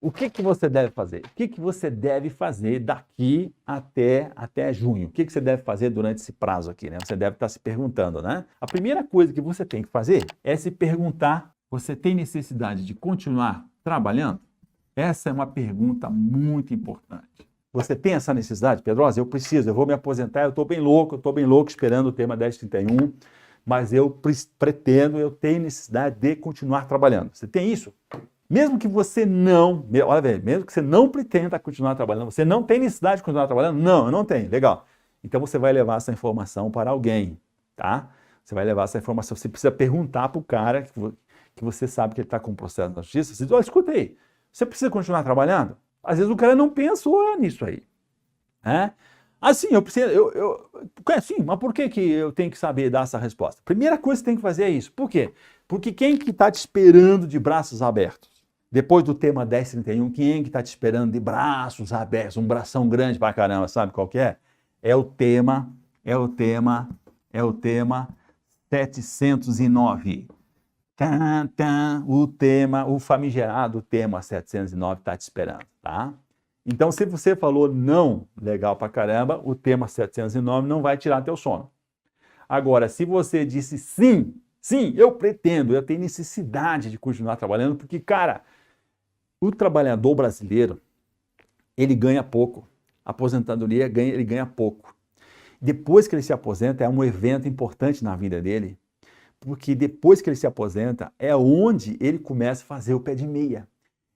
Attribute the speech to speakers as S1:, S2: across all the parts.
S1: o que que você deve fazer? O que que você deve fazer daqui até junho? O que que você deve fazer durante esse prazo aqui, né? Você deve estar se perguntando, né? A primeira coisa que você tem que fazer é se perguntar: você tem necessidade de continuar trabalhando? Essa é uma pergunta muito importante. Você tem essa necessidade, Pedrosa? Eu preciso, eu vou me aposentar, eu estou bem louco esperando o tema 1031, mas eu pretendo, eu tenho necessidade de continuar trabalhando. Você tem isso? Mesmo que você não, olha bem, mesmo que você não pretenda continuar trabalhando, você não tem necessidade de continuar trabalhando? Não, eu não tenho. Legal. Então você vai levar essa informação para alguém, tá? Você vai levar essa informação, você precisa perguntar para o cara que você sabe que ele está com um processo na justiça, você diz: olha, escuta aí, você precisa continuar trabalhando? Às vezes o cara não pensou nisso aí, né? Assim, eu preciso, sim, mas por que eu tenho que saber dar essa resposta? Primeira coisa que você tem que fazer é isso. Por quê? Porque quem que está te esperando de braços abertos? Depois do tema 1031, quem que está te esperando de braços abertos? Um bração grande pra caramba, sabe qual que é? É o tema 709. O famigerado tema 709 está te esperando, tá? Então, se você falou não, legal pra caramba, o tema 709 não vai tirar teu sono. Agora, se você disse sim, eu pretendo, eu tenho necessidade de continuar trabalhando, porque, cara, o trabalhador brasileiro, ele ganha pouco. A aposentadoria, ele ganha pouco. Depois que ele se aposenta, é um evento importante na vida dele, porque depois que ele se aposenta, é onde ele começa a fazer o pé de meia.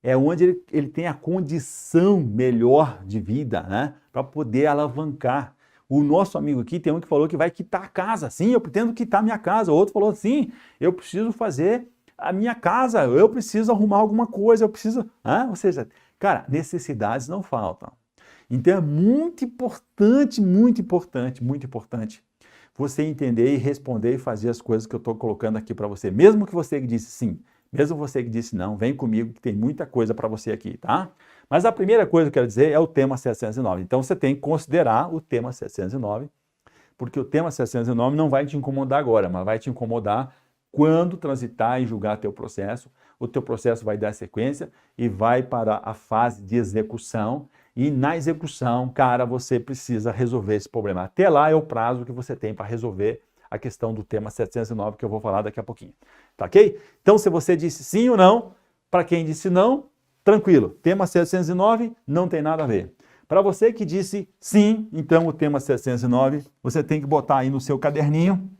S1: É onde ele tem a condição melhor de vida, né? Para poder alavancar. O nosso amigo aqui tem um que falou que vai quitar a casa. Sim, eu pretendo quitar a minha casa. O outro falou assim, eu preciso fazer a minha casa, eu preciso arrumar alguma coisa, eu preciso... Ou seja, cara, necessidades não faltam. Então é muito importante você entender e responder e fazer as coisas que eu estou colocando aqui para você. Mesmo que você que disse sim, mesmo você que disse não, vem comigo que tem muita coisa para você aqui, tá? Mas a primeira coisa que eu quero dizer é o tema 709. Então você tem que considerar o tema 709, porque o tema 709 não vai te incomodar agora, mas vai te incomodar quando transitar e julgar teu processo. O teu processo vai dar sequência e vai para a fase de execução. E na execução, cara, você precisa resolver esse problema. Até lá é o prazo que você tem para resolver a questão do tema 709, que eu vou falar daqui a pouquinho. Tá ok? Então, se você disse sim ou não, para quem disse não, tranquilo. Tema 709 não tem nada a ver. Para você que disse sim, então o tema 709, você tem que botar aí no seu caderninho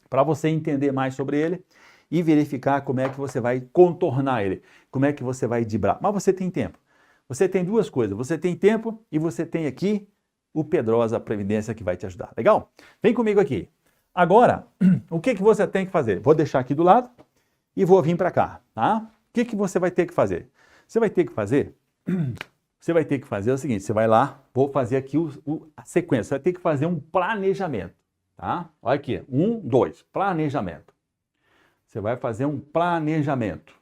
S1: para você entender mais sobre ele e verificar como é que você vai contornar ele, como é que você vai driblar. Mas você tem tempo. Você tem duas coisas, você tem tempo e você tem aqui o Pedrosa Previdência que vai te ajudar. Legal? Vem comigo aqui. Agora, o que você tem que fazer? Vou deixar aqui do lado e vou vir para cá, tá? O que você vai ter que fazer? Você vai ter que fazer o seguinte, você vai lá, vou fazer aqui a sequência, você vai ter que fazer um planejamento, tá? Olha aqui, 1, 2, planejamento. Você vai fazer um planejamento.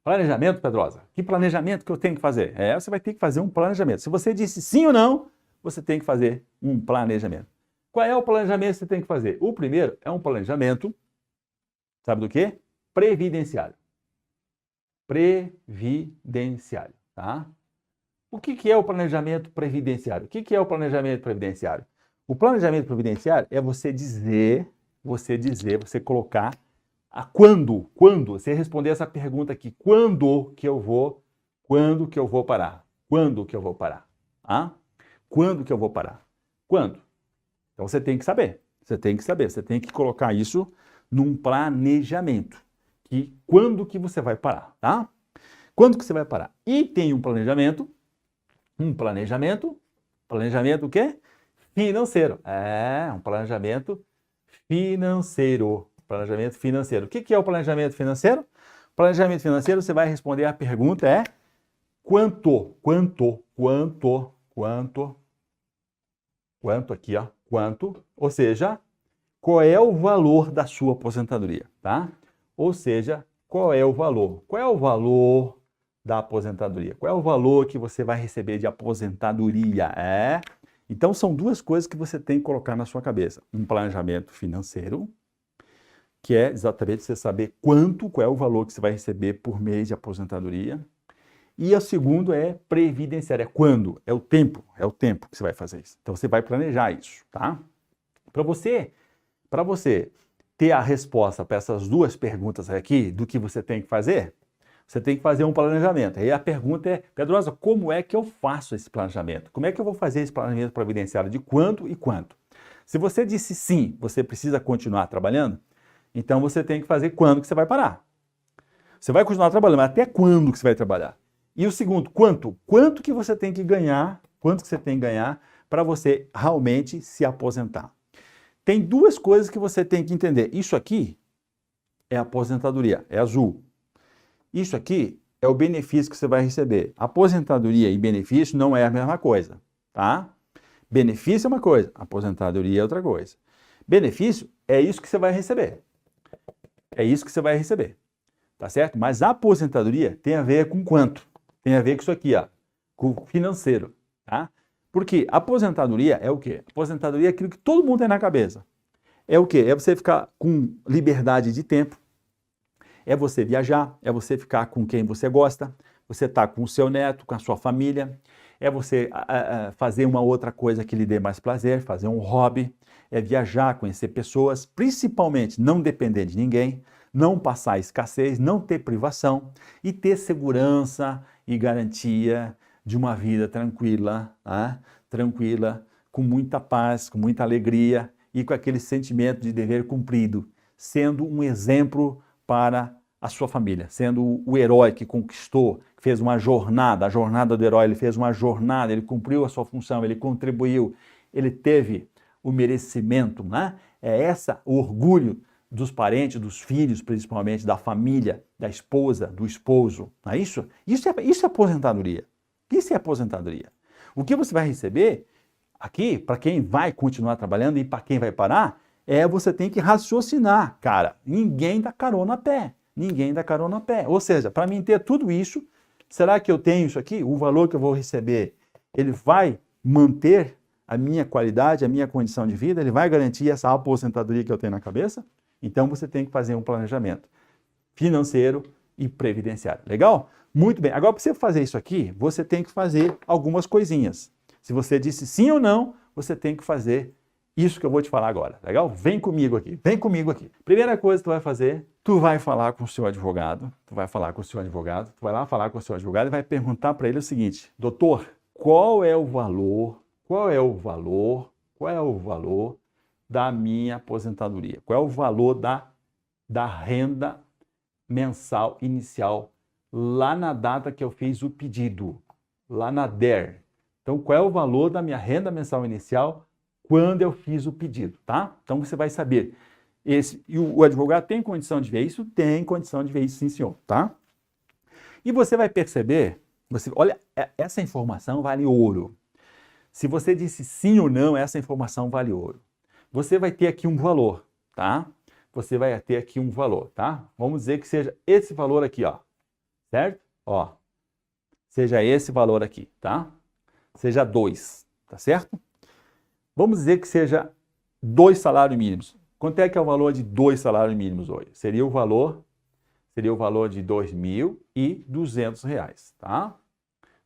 S1: Planejamento, Pedrosa? Que planejamento que eu tenho que fazer? Você vai ter que fazer um planejamento. Se você disse sim ou não, você tem que fazer um planejamento. Qual é o planejamento que você tem que fazer? O primeiro é um planejamento, sabe do quê? Previdenciário. Previdenciário, tá? O que é o planejamento previdenciário? O que é o planejamento previdenciário? O planejamento previdenciário é você colocar quando, você responder essa pergunta aqui, quando que eu vou parar? Quando que eu vou parar? Quando que eu vou parar? Quando? Então você tem que saber, você tem que colocar isso num planejamento, que quando que você vai parar, tá? Quando que você vai parar? E tem um planejamento o quê? Financeiro. Um planejamento financeiro. Planejamento financeiro. O que é o planejamento financeiro? Planejamento financeiro, você vai responder a pergunta quanto aqui, ó, quanto, ou seja, qual é o valor da sua aposentadoria, tá? Ou seja, qual é o valor? Qual é o valor da aposentadoria? Qual é o valor que você vai receber de aposentadoria? Então, são duas coisas que você tem que colocar na sua cabeça. Um planejamento financeiro, que é exatamente você saber qual é o valor que você vai receber por mês de aposentadoria, E o segundo é previdenciário. É quando? É o tempo que você vai fazer isso. Então você vai planejar isso, tá? Para você ter a resposta para essas duas perguntas aqui, do que você tem que fazer, você tem que fazer um planejamento. Aí a pergunta é, Pedrosa, como é que eu faço esse planejamento? Como é que eu vou fazer esse planejamento previdenciário de quanto e quanto? Se você disse sim, você precisa continuar trabalhando, então você tem que fazer quando que você vai parar. Você vai continuar trabalhando, mas até quando que você vai trabalhar? E o segundo, quanto? Quanto que você tem que ganhar, para você realmente se aposentar? Tem duas coisas que você tem que entender. Isso aqui é aposentadoria, é azul. Isso aqui é o benefício que você vai receber. Aposentadoria e benefício não é a mesma coisa, tá? Benefício é uma coisa, aposentadoria é outra coisa. Benefício é isso que você vai receber. É isso que você vai receber, tá certo? Mas a aposentadoria tem a ver com quanto? Tem a ver com isso aqui, ó, com o financeiro, tá? Porque aposentadoria é o quê? Aposentadoria é aquilo que todo mundo tem na cabeça. É o quê? É você ficar com liberdade de tempo, é você viajar, é você ficar com quem você gosta, você estar com o seu neto, com a sua família, é você fazer uma outra coisa que lhe dê mais prazer, fazer um hobby, é viajar, conhecer pessoas, principalmente não depender de ninguém, não passar escassez, não ter privação e ter segurança e garantia de uma vida tranquila, tranquila, com muita paz, com muita alegria e com aquele sentimento de dever cumprido, sendo um exemplo para a sua família, sendo o herói que conquistou, que fez uma jornada, a jornada do herói, ele fez uma jornada, ele cumpriu a sua função, ele contribuiu, ele teve o merecimento, né? É essa o orgulho dos parentes, dos filhos, principalmente, da família, da esposa, do esposo, não é isso? Isso é aposentadoria. Isso é aposentadoria. O que você vai receber aqui, para quem vai continuar trabalhando e para quem vai parar, você tem que raciocinar, cara. Ninguém dá carona a pé. Ninguém dá carona a pé. Ou seja, para mim ter tudo isso, será que eu tenho isso aqui? O valor que eu vou receber, ele vai manter a minha qualidade, a minha condição de vida? Ele vai garantir essa aposentadoria que eu tenho na cabeça? Então você tem que fazer um planejamento financeiro e previdenciário. Legal? Muito bem. Agora, para você fazer isso aqui, você tem que fazer algumas coisinhas. Se você disse sim ou não, você tem que fazer isso que eu vou te falar agora, legal? Vem comigo aqui, vem comigo aqui. Primeira coisa que tu vai fazer, tu vai falar com o seu advogado, tu vai lá falar com o seu advogado e vai perguntar para ele o seguinte, doutor, qual é o valor da minha aposentadoria? Qual é o valor da renda mensal inicial lá na data que eu fiz o pedido, lá na DER? Então, qual é o valor da minha renda mensal inicial quando eu fiz o pedido, tá? Então você vai saber. E o advogado tem condição de ver isso? Tem condição de ver isso, sim, senhor, tá? E você vai perceber, olha, essa informação vale ouro. Se você disse sim ou não, essa informação vale ouro. Você vai ter aqui um valor, tá? Você vai ter aqui um valor, tá? Vamos dizer que seja esse valor aqui, ó. Certo? Ó. Seja esse valor aqui, tá? Seja 2, tá certo? Vamos dizer que seja 2 salários mínimos. Quanto é que é o valor de 2 salários mínimos hoje? Seria o valor de R$ 2.200, tá?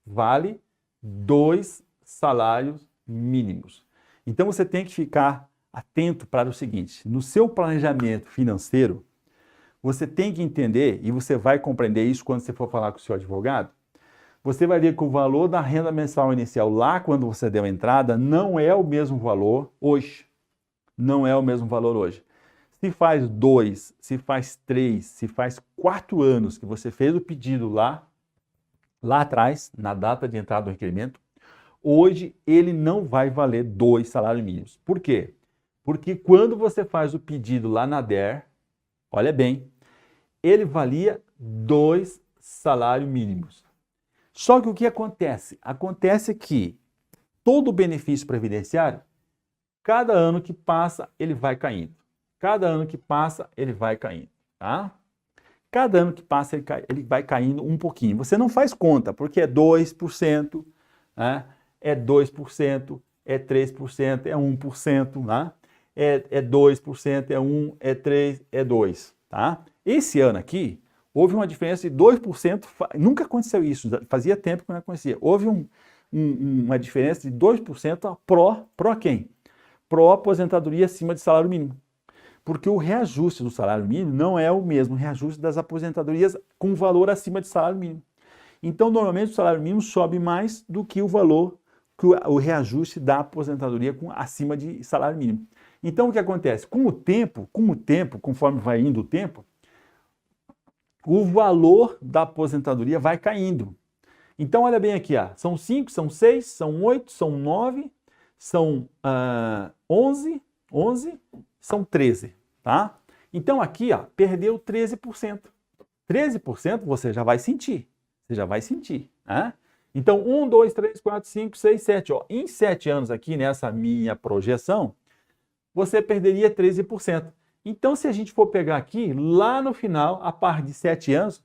S1: Vale 2 salários mínimos. Então você tem que ficar atento para o seguinte, no seu planejamento financeiro, você tem que entender, e você vai compreender isso quando você for falar com o seu advogado, você vai ver que o valor da renda mensal inicial lá quando você deu a entrada não é o mesmo valor hoje. Não é o mesmo valor hoje. Se faz 2, se faz 3, se faz 4 anos que você fez o pedido lá atrás, na data de entrada do requerimento, hoje ele não vai valer 2 salários mínimos. Por quê? Porque quando você faz o pedido lá na DER, olha bem, ele valia 2 salários mínimos. Só que o que acontece? Acontece que todo o benefício previdenciário, cada ano que passa, ele vai caindo. Cada ano que passa, ele vai caindo, tá? Cada ano que passa, ele vai caindo um pouquinho. Você não faz conta, porque é 2%, né? É 2%, é 3%, é 1%, né? É 2%, é 1%, é 3%, é 2%, tá? Esse ano aqui, houve uma diferença de 2%, nunca aconteceu isso, fazia tempo que não acontecia. Houve uma diferença de 2% pró quem? Pró aposentadoria acima de salário mínimo. Porque o reajuste do salário mínimo não é o mesmo reajuste das aposentadorias com valor acima de salário mínimo. Então, normalmente, o salário mínimo sobe mais do que o valor, que o reajuste da aposentadoria acima de salário mínimo. Então, o que acontece? Com o tempo, conforme vai indo o tempo, o valor da aposentadoria vai caindo. Então, olha bem aqui, ó. São 5, são 6, são 8, são 9, são 11, são 13, tá? Então, aqui, ó, perdeu 13%. 13% você já vai sentir. Você já vai sentir, né? Então, 1, 2, 3, 4, 5, 6, 7. Ó. Em 7 anos aqui, nessa minha projeção, você perderia 13%. Então, se a gente for pegar aqui, lá no final, a par de 7 anos,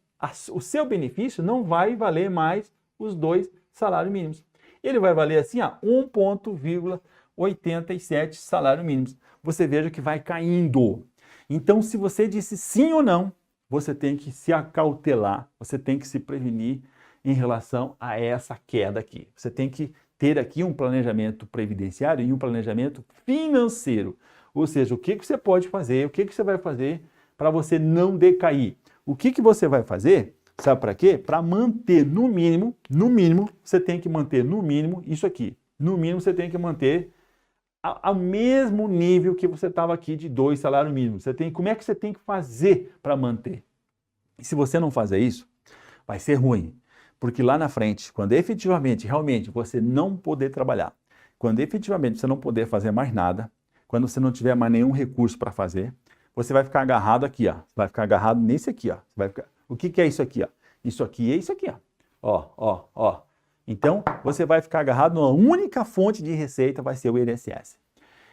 S1: o seu benefício não vai valer mais os 2 salários mínimos. Ele vai valer assim, 1,87 salários mínimos. Você veja que vai caindo. Então, se você disse sim ou não, você tem que se acautelar, você tem que se prevenir em relação a essa queda aqui. Você tem que ter aqui um planejamento previdenciário e um planejamento financeiro. Ou seja, o que você pode fazer, o que você vai fazer para você não decair. O que você vai fazer, sabe para quê? Para manter no mínimo, você tem que manter no mínimo isso aqui. No mínimo você tem que manter ao mesmo nível que você estava aqui de 2 salários mínimos. Como é que você tem que fazer para manter? E se você não fazer isso, vai ser ruim. Porque lá na frente, quando efetivamente, realmente, você não poder trabalhar, quando efetivamente você não poder fazer mais nada, quando você não tiver mais nenhum recurso para fazer, você vai ficar agarrado aqui, ó. Vai ficar agarrado nesse aqui, ó. O que é isso aqui, ó? Isso aqui é isso aqui, ó. Então, você vai ficar agarrado numa única fonte de receita, vai ser o INSS.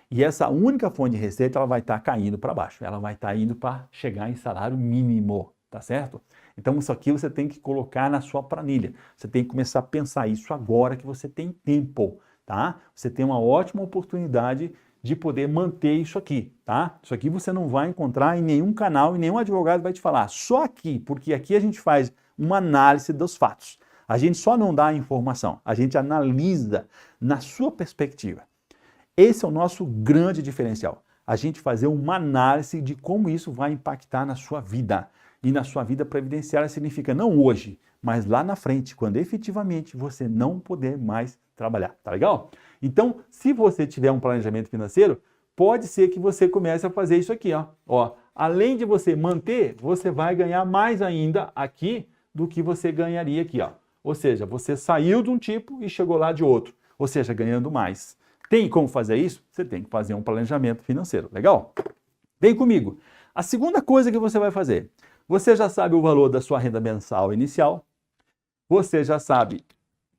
S1: E essa única fonte de receita, ela vai estar caindo para baixo. Ela vai estar indo para chegar em salário mínimo, tá certo? Então, isso aqui você tem que colocar na sua planilha. Você tem que começar a pensar isso agora que você tem tempo, tá? Você tem uma ótima oportunidade de poder manter isso aqui, tá? Isso aqui você não vai encontrar em nenhum canal e nenhum advogado vai te falar. Só aqui, porque aqui a gente faz uma análise dos fatos. A gente só não dá a informação, a gente analisa na sua perspectiva. Esse é o nosso grande diferencial. A gente fazer uma análise de como isso vai impactar na sua vida. E na sua vida previdenciária significa não hoje, mas lá na frente, quando efetivamente você não puder mais trabalhar. Tá legal? Então, se você tiver um planejamento financeiro, pode ser que você comece a fazer isso aqui, ó. Além de você manter, você vai ganhar mais ainda aqui do que você ganharia aqui, ó. Ou seja, você saiu de um tipo e chegou lá de outro. Ou seja, ganhando mais. Tem como fazer isso? Você tem que fazer um planejamento financeiro. Legal? Vem comigo. A segunda coisa que você vai fazer. Você já sabe o valor da sua renda mensal inicial. Você já sabe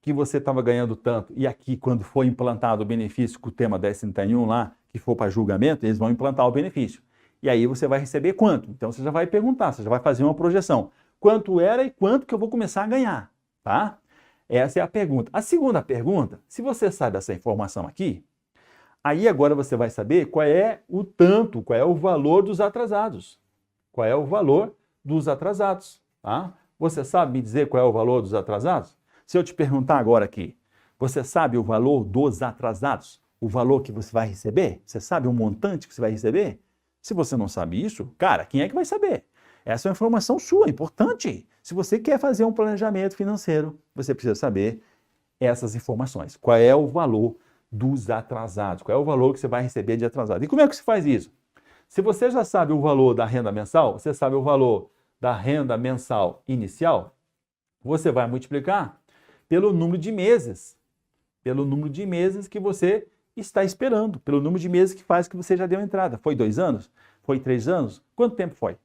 S1: que você estava ganhando tanto. E aqui, quando for implantado o benefício com o tema 1031 lá, que for para julgamento, eles vão implantar o benefício. E aí você vai receber quanto? Então você já vai perguntar, você já vai fazer uma projeção. Quanto era e quanto que eu vou começar a ganhar? Tá? Essa é a pergunta. A segunda pergunta, se você sabe essa informação aqui, aí agora você vai saber qual é o tanto, qual é o valor dos atrasados. Qual é o valor dos atrasados, tá? Você sabe me dizer qual é o valor dos atrasados? Se eu te perguntar agora aqui, você sabe o valor dos atrasados? O valor que você vai receber? Você sabe o montante que você vai receber? Se você não sabe isso, cara, quem é que vai saber? Essa é uma informação sua, importante. Se você quer fazer um planejamento financeiro, você precisa saber essas informações. Qual é o valor dos atrasados? Qual é o valor que você vai receber de atrasado? E como é que se faz isso? Se você já sabe o valor da renda mensal, você sabe o valor da renda mensal inicial, você vai multiplicar pelo número de meses. Pelo número de meses que você está esperando. Pelo número de meses que faz que você já deu entrada. Foi 2 anos? Foi 3 anos? Quanto tempo foi?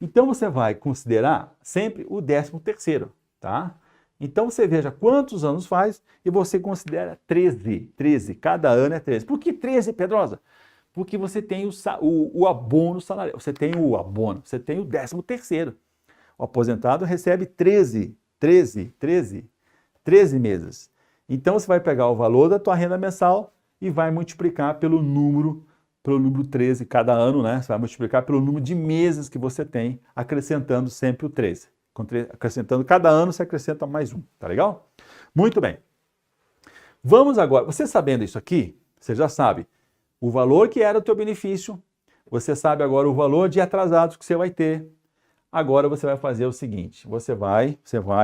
S1: Então você vai considerar sempre o 13º, tá? Então você veja quantos anos faz e você considera 13. 13, cada ano é 13. Por que 13, Pedrosa? Porque você tem o abono salarial, você tem o abono, você tem o 13º. O aposentado recebe 13 meses. Então você vai pegar o valor da tua renda mensal e vai multiplicar pelo número pelo número 13 cada ano, né? Você vai multiplicar pelo número de meses que você tem, acrescentando sempre o 13. Acrescentando cada ano, você acrescenta mais um, tá legal? Muito bem. Vamos agora, você sabendo isso aqui, você já sabe o valor que era o teu benefício, você sabe agora o valor de atrasados que você vai ter. Agora você vai fazer o seguinte, você vai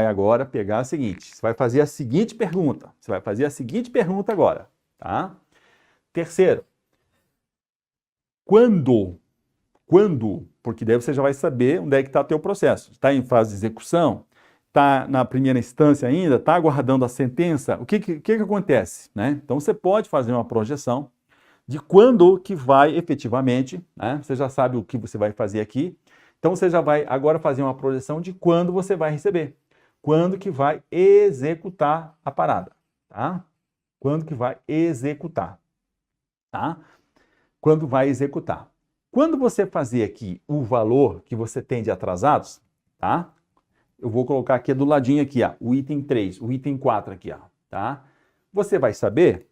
S1: agora pegar o seguinte, você vai fazer a seguinte pergunta, agora, tá? Terceiro, quando, porque daí você já vai saber onde é que está o teu processo, está em fase de execução, está na primeira instância ainda, está aguardando a sentença, o que acontece, né? Então você pode fazer uma projeção de quando que vai efetivamente, né? Você já sabe o que você vai fazer aqui, então você já vai agora fazer uma projeção de quando você vai receber, quando que vai executar a parada, tá? Quando que vai executar, tá? Quando vai executar. Quando você fazer aqui o valor que você tem de atrasados, tá? Eu vou colocar aqui do ladinho aqui, ó, o item 3, o item 4 aqui, ó, tá? Você vai saber,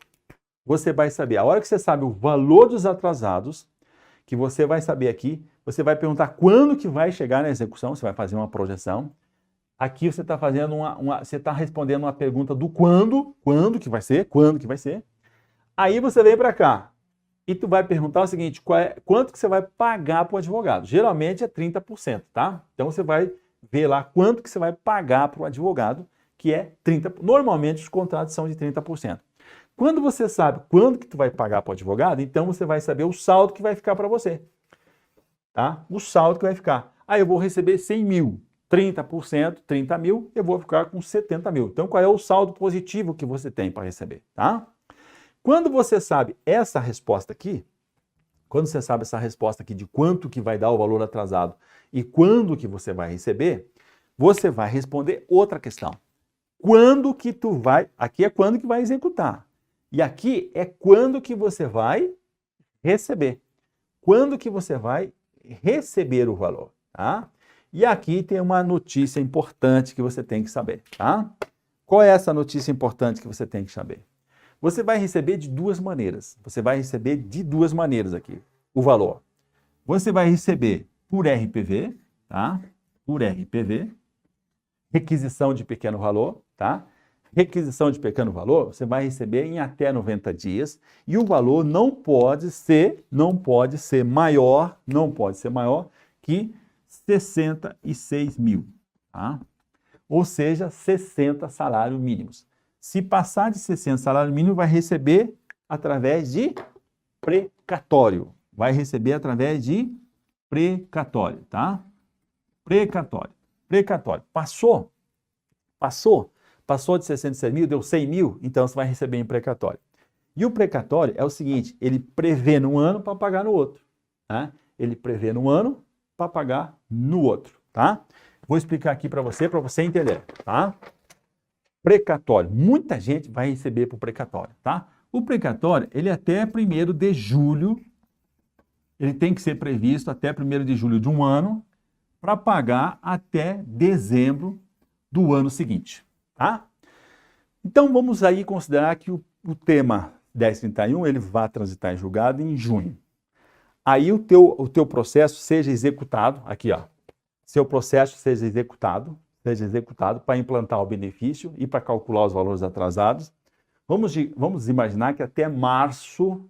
S1: a hora que você sabe o valor dos atrasados, que você vai saber aqui, você vai perguntar quando que vai chegar na execução, você vai fazer uma projeção. Aqui você está fazendo você está respondendo uma pergunta do quando que vai ser, Aí você vem para cá e tu vai perguntar o seguinte, quanto que você vai pagar para o advogado? Geralmente é 30%, tá? Então você vai ver lá quanto que você vai pagar para o advogado, que é 30%. Normalmente os contratos são de 30%. Quando você sabe quanto que tu vai pagar para o advogado, então você vai saber o saldo que vai ficar para você. Tá? O saldo que vai ficar. Aí eu vou receber 100 mil, 30%, 30 mil, eu vou ficar com 70 mil. Então qual é o saldo positivo que você tem para receber? Tá? Quando você sabe essa resposta aqui, de quanto que vai dar o valor atrasado e quando que você vai receber, você vai responder outra questão. Quando que tu vai... Aqui é quando que vai executar. E aqui é quando que você vai receber. Quando que você vai receber o valor, tá? E aqui tem uma notícia importante que você tem que saber, tá? Qual é essa notícia importante que você tem que saber? Você vai receber de duas maneiras. Aqui, o valor. Você vai receber por RPV, tá? Por RPV, requisição de pequeno valor, tá? Requisição de pequeno valor, você vai receber em até 90 dias e o valor não pode ser maior que 66 mil, tá? Ou seja, 60 salários mínimos. Se passar de 60 salários mínimos, vai receber através de precatório. Tá? Precatório. Passou de 66 mil, deu 100 mil, então você vai receber em precatório. E o precatório é o seguinte, ele prevê num ano para pagar no outro. Tá? Tá? Vou explicar aqui para você entender. Tá? Precatório. Muita gente vai receber por precatório. Tá? O precatório, ele é até 1º de julho, ele tem que ser previsto até 1º de julho de um ano, para pagar até dezembro do ano seguinte. Tá? Então vamos aí considerar que o tema 1031 ele vai transitar em julgado em junho. Aí o teu processo seja executado, aqui ó, seu processo seja executado para implantar o benefício e para calcular os valores atrasados. Vamos imaginar que até março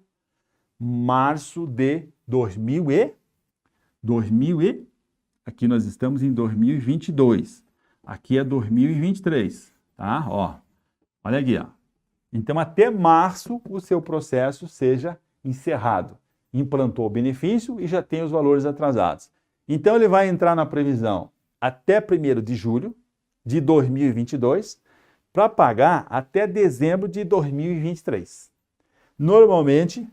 S1: de 2000 aqui nós estamos em 2022. Aqui é 2023, tá? Ó, olha aqui, ó. Então, até março, o seu processo seja encerrado. Implantou o benefício e já tem os valores atrasados. Então, ele vai entrar na previsão até 1º de julho de 2022 para pagar até dezembro de 2023. Normalmente,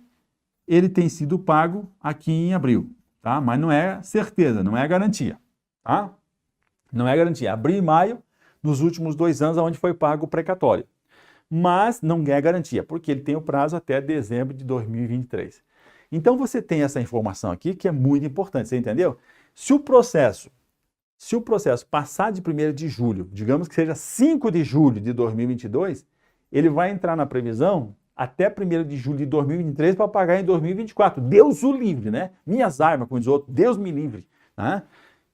S1: ele tem sido pago aqui em abril, tá? Mas não é certeza, não é garantia, tá? Não é garantia. Abril e maio, nos últimos 2 anos, onde foi pago o precatório. Mas não é garantia, porque ele tem o prazo até dezembro de 2023. Então, você tem essa informação aqui que é muito importante, você entendeu? Se o processo passar de 1º de julho, digamos que seja 5 de julho de 2022, ele vai entrar na previsão até 1º de julho de 2023 para pagar em 2024. Deus o livre, né? Minhas armas, como diz o outro, Deus me livre. Tá?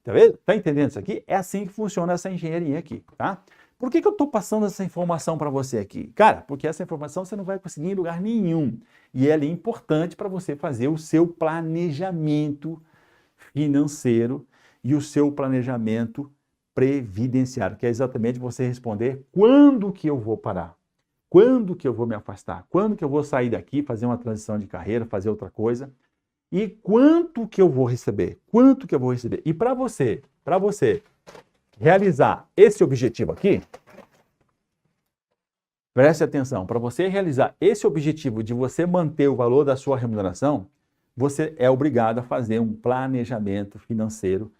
S1: Tá vendo? Tá entendendo isso aqui? É assim que funciona essa engenharia aqui, tá? Por que eu estou passando essa informação para você aqui? Cara, porque essa informação você não vai conseguir em lugar nenhum. E ela é importante para você fazer o seu planejamento financeiro e o seu planejamento previdenciário, que é exatamente você responder quando que eu vou parar, quando que eu vou me afastar, quando que eu vou sair daqui, fazer uma transição de carreira, fazer outra coisa, e quanto que eu vou receber, quanto que eu vou receber. E para você realizar esse objetivo aqui, preste atenção, para você realizar esse objetivo de você manter o valor da sua remuneração, você é obrigado a fazer um planejamento financeiro,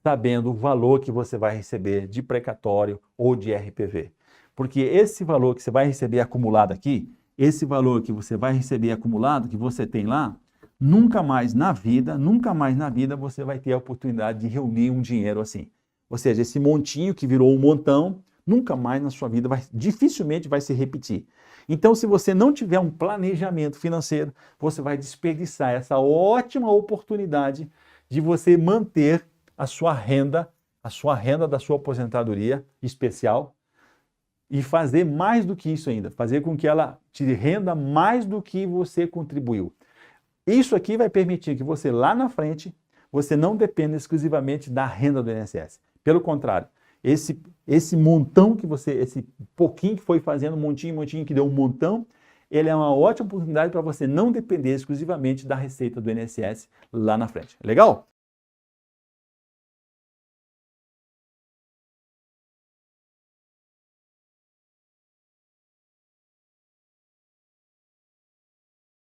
S1: sabendo o valor que você vai receber de precatório ou de RPV. Porque esse valor que você vai receber acumulado aqui, esse valor que você vai receber acumulado, que você tem lá, nunca mais na vida você vai ter a oportunidade de reunir um dinheiro assim. Ou seja, esse montinho que virou um montão, nunca mais na sua vida, dificilmente vai se repetir. Então, se você não tiver um planejamento financeiro, você vai desperdiçar essa ótima oportunidade de você manter a sua renda da sua aposentadoria especial e fazer mais do que isso ainda, fazer com que ela te renda mais do que você contribuiu. Isso aqui vai permitir que você lá na frente, você não dependa exclusivamente da renda do INSS. Pelo contrário, esse montão que você, esse pouquinho que foi fazendo, montinho que deu um montão, ele é uma ótima oportunidade para você não depender exclusivamente da receita do INSS lá na frente. Legal?